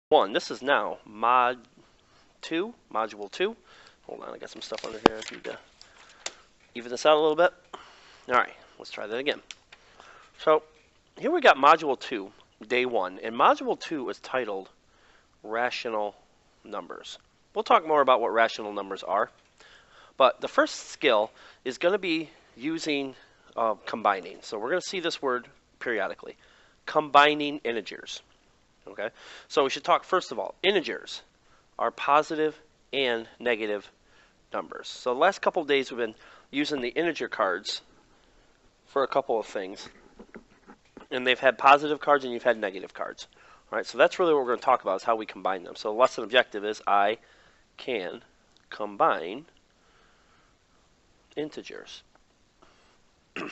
1. This is now module 2. Hold on, I got some stuff under here. I need to even this out a little bit. All right, let's try that again. So here we got module 2, day 1, and module 2 is titled rational numbers. We'll talk more about what rational numbers are, but the first skill is going to be using combining. So we're going to see this word periodically, combining integers. Okay, so we should talk first of all. Integers are positive and negative numbers. So the last couple of days we've been using the integer cards for a couple of things, and they've had positive cards and you've had negative cards. All right, so that's really what we're going to talk about, is how we combine them. So the lesson objective is I can combine integers. All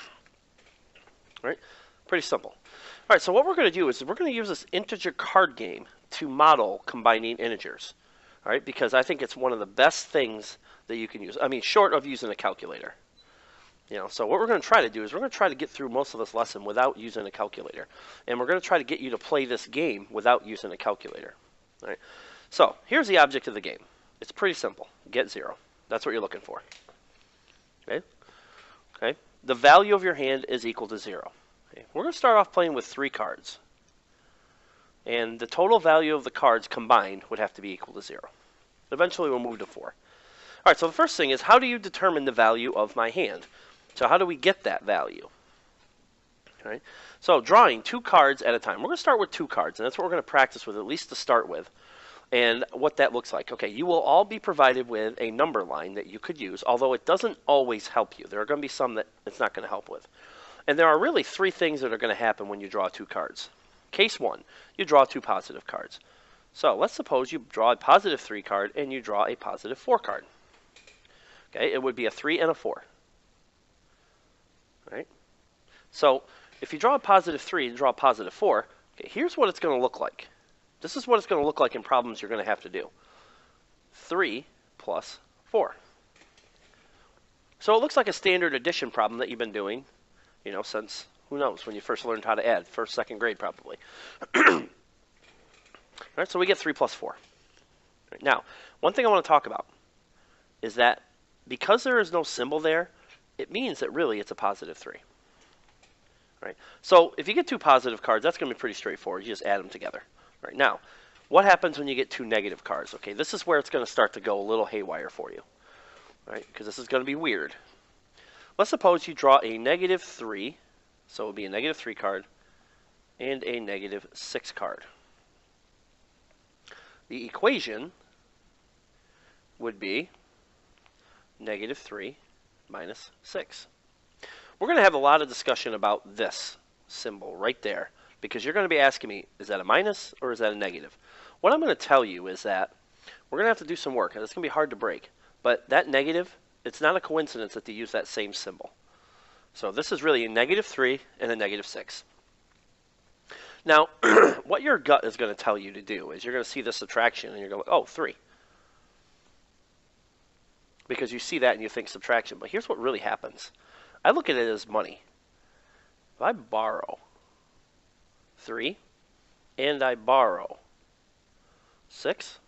right, pretty simple. All right, so what we're going to do is we're going to use this integer card game to model combining integers. All right, because I think it's one of the best things that you can use. I mean, short of using a calculator. So what we're going to try to do is we're going to try to get through most of this lesson without using a calculator. And we're going to try to get you to play this game without using a calculator. All right, so here's the object of the game. It's pretty simple. Get 0. That's what you're looking for. Okay. The value of your hand is equal to 0. Okay. We're going to start off playing with 3 cards. And the total value of the cards combined would have to be equal to 0. Eventually we'll move to 4. All right, so the first thing is, how do you determine the value of my hand? So how do we get that value? All right. So drawing 2 cards at a time. We're going to start with 2 cards, and that's what we're going to practice with, at least to start with, and what that looks like. Okay, you will all be provided with a number line that you could use, although it doesn't always help you. There are going to be some that it's not going to help with. And there are really 3 things that are going to happen when you draw 2 cards. Case 1, you draw 2 positive cards. So let's suppose you draw a positive 3 card and you draw a positive 4 card. Okay, it would be a 3 and a 4. Right? So if you draw a positive 3 and draw a positive 4, okay, here's what it's going to look like. This is what it's going to look like in problems you're going to have to do. 3 plus 4. So it looks like a standard addition problem that you've been doing, since, who knows, when you first learned how to add, first, second grade probably. All right, so we get 3 plus 4. Right, now, one thing I want to talk about is that because there is no symbol there, it means that really it's a positive 3. Right? So if you get 2 positive cards, that's going to be pretty straightforward. You just add them together. Right, now, what happens when you get 2 negative cards? Okay, this is where it's going to start to go a little haywire for you. Right? Because this is going to be weird. Let's suppose you draw a negative 3, so it would be a negative 3 card, and a negative 6 card. The equation would be negative 3 minus 6. We're going to have a lot of discussion about this symbol right there, because you're going to be asking me, is that a minus or is that a negative? What I'm going to tell you is that we're going to have to do some work, and it's going to be hard to break. But that negative, it's not a coincidence that they use that same symbol. So this is really a negative 3 and a negative 6. Now, what your gut is going to tell you to do is you're going to see this subtraction, and you're going to go, oh, 3. Because you see that and you think subtraction. But here's what really happens. I look at it as money. If I borrow 3 and I borrow 6,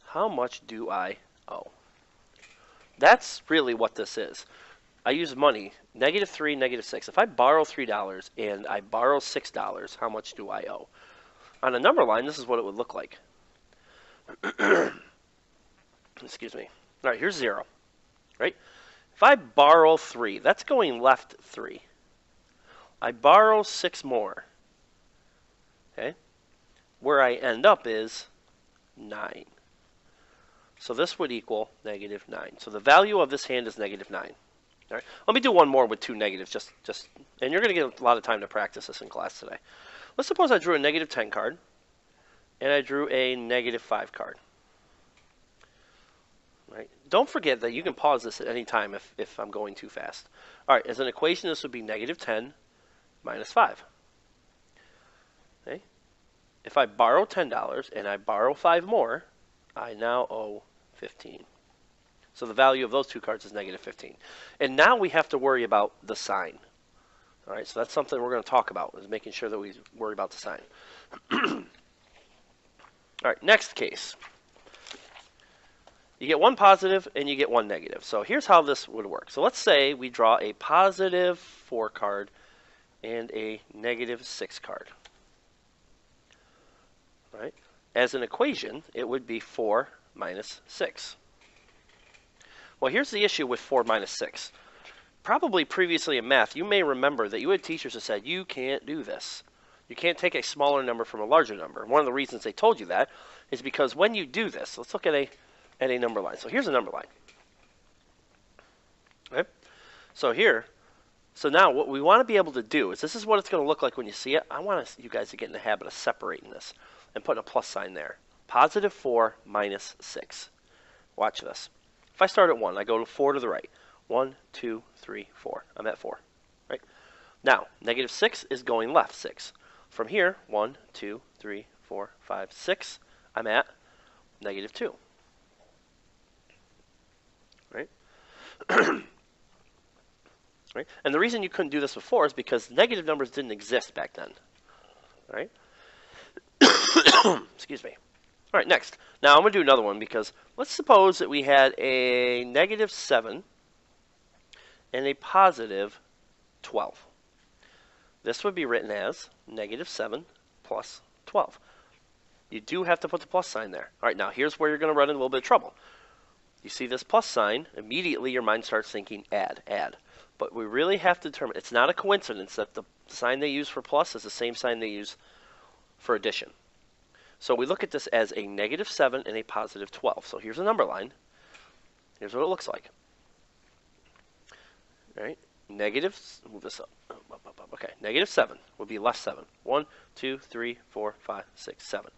how much do I owe? That's really what this is. I use money, negative 3, negative 6. If I borrow $3 and I borrow $6, how much do I owe? On a number line, this is what it would look like. Excuse me. All right, here's 0. Right? If I borrow 3, that's going left 3. I borrow 6 more. Okay? Where I end up is 9. So this would equal negative 9. So the value of this hand is negative 9. All right. Let me do one more with 2 negatives, and you're going to get a lot of time to practice this in class today. Let's suppose I drew a negative 10 card, and I drew a negative 5 card. Right. Don't forget that you can pause this at any time if I'm going too fast. All right, as an equation, this would be negative 10 minus 5. Okay. If I borrow $10 and I borrow 5 more, I now owe 15. So the value of those 2 cards is negative 15. And now we have to worry about the sign. All right, so that's something we're going to talk about, is making sure that we worry about the sign. All right, next case. You get one positive and you get one negative. So here's how this would work. So let's say we draw a positive 4 card and a negative 6 card. All right? As an equation, it would be 4 minus 6. Well, here's the issue with 4 minus 6. Probably previously in math, you may remember that you had teachers that said, you can't do this. You can't take a smaller number from a larger number. One of the reasons they told you that is because when you do this, let's look at a number line. So here's a number line. Okay? So now what we want to be able to do is, this is what it's going to look like when you see it. I want you guys to get in the habit of separating this and putting a plus sign there. Positive 4 minus 6. Watch this. If I start at 1, I go to 4 to the right. 1, 2, 3, 4. I'm at 4. Right? Now, negative 6 is going left 6. From here, 1, 2, 3, 4, 5, 6. I'm at negative 2. Right? Right? And the reason you couldn't do this before is because negative numbers didn't exist back then. Right? Excuse me. All right, next. Now I'm going to do another one, because let's suppose that we had a negative 7 and a positive 12. This would be written as negative 7 plus 12. You do have to put the plus sign there. All right, now here's where you're going to run into a little bit of trouble. You see this plus sign, immediately your mind starts thinking add, add. But we really have to determine, it's not a coincidence that the sign they use for plus is the same sign they use for addition. So we look at this as a negative 7 and a positive 12. So here's a number line. Here's what it looks like. All right, negative, move this up. Okay, negative 7 would be left 7. 1, 2, 3, 4, 5, 6, 7.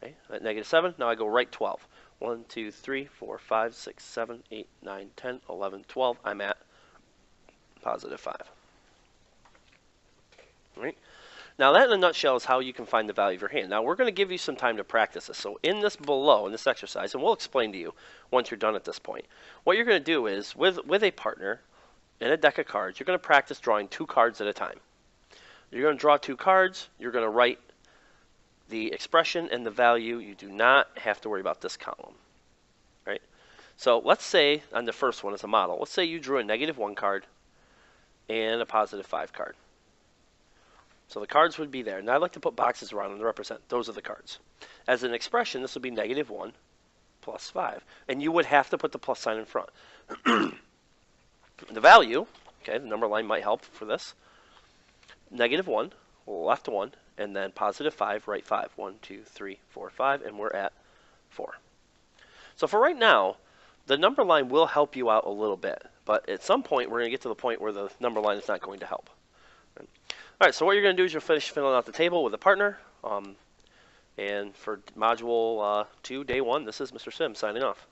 Okay, at negative 7, now I go right 12. 1, 2, 3, 4, 5, 6, 7, 8, 9, 10, 11, 12. I'm at positive 5. All right? Now that in a nutshell is how you can find the value of your hand. Now we're going to give you some time to practice this. So in this below, in this exercise, and we'll explain to you once you're done at this point, what you're going to do is, with a partner in a deck of cards, you're going to practice drawing 2 cards at a time. You're going to draw 2 cards. You're going to write the expression and the value. You do not have to worry about this column. Right? So let's say on the first one as a model, let's say you drew a negative 1 card and a positive 5 card. So the cards would be there. Now I like to put boxes around them to represent. Those are the cards. As an expression, this would be negative 1 plus 5. And you would have to put the plus sign in front. The value, okay, the number line might help for this. Negative 1, left 1, and then positive 5, right 5. 1, 2, 3, 4, 5, and we're at 4. So for right now, the number line will help you out a little bit. But at some point, we're going to get to the point where the number line is not going to help. All right, so what you're going to do is you'll finish filling out the table with a partner. And for Module 2, Day 1, this is Mr. Sim signing off.